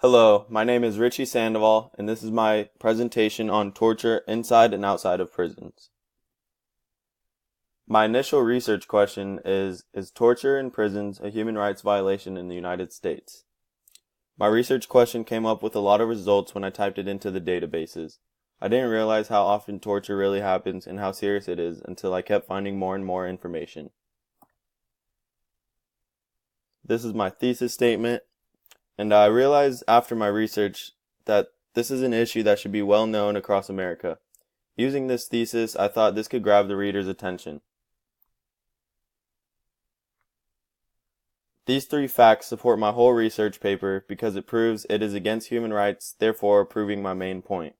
Hello, my name is Richie Sandoval, and this is my presentation on torture inside and outside of prisons. My initial research question is torture in prisons a human rights violation in the United States? My research question came up with a lot of results when I typed it into the databases. I didn't realize how often torture really happens and how serious it is until I kept finding more and more information. This is my thesis statement. And I realized after my research that this is an issue that should be well known across America. Using this thesis, I thought this could grab the reader's attention. These three facts support my whole research paper because it proves it is against human rights, therefore proving my main point.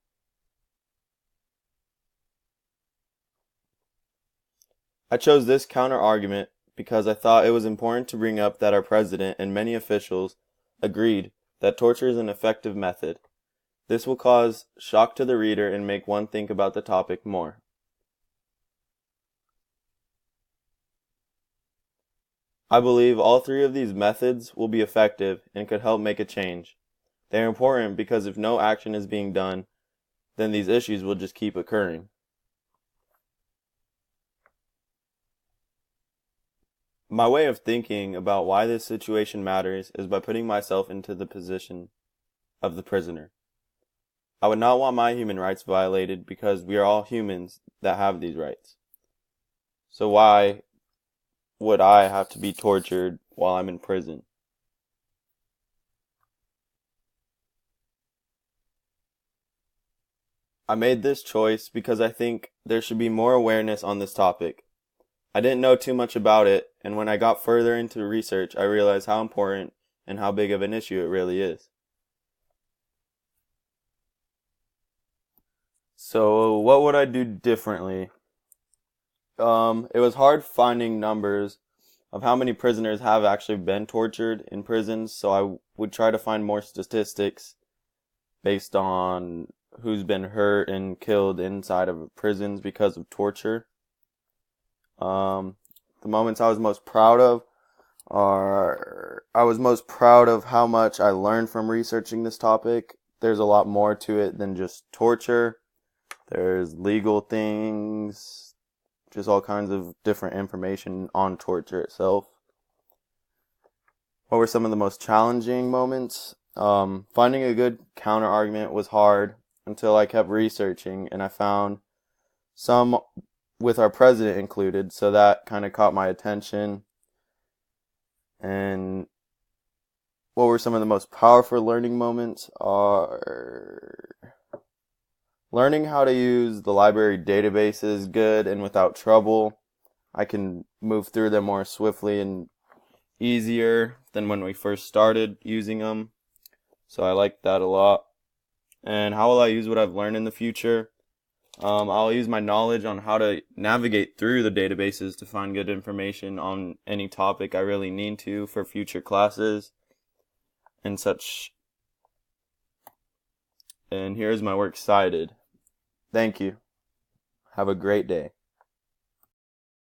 I chose this counter-argument because I thought it was important to bring up that our president and many officials agreed that torture is an effective method. This will cause shock to the reader and make one think about the topic more. I believe all three of these methods will be effective and could help make a change. They are important because if no action is being done, then these issues will just keep occurring. My way of thinking about why this situation matters is by putting myself into the position of the prisoner. I would not want my human rights violated because we are all humans that have these rights. So why would I have to be tortured while I'm in prison? I made this choice because I think there should be more awareness on this topic. I didn't know too much about it, and when I got further into research, I realized how important and how big of an issue it really is. So, what would I do differently? It was hard finding numbers of how many prisoners have actually been tortured in prisons, so I would try to find more statistics based on who's been hurt and killed inside of prisons because of torture. The moments I was most proud of I was most proud of how much I learned from researching this topic. There's a lot more to it than just torture. There's legal things, just all kinds of different information on torture itself. What were some of the most challenging moments? Finding a good counter argument was hard until I kept researching and I found some with our president included, so that kind of caught my attention. And what were some of the most powerful learning moments are learning how to use the library databases good and without trouble. I can move through them more swiftly and easier than when we first started using them. So I like that a lot. And how will I use what I've learned in the future? I'll use my knowledge on how to navigate through the databases to find good information on any topic I really need to for future classes and such. And here's my works cited. Thank you. Have a great day.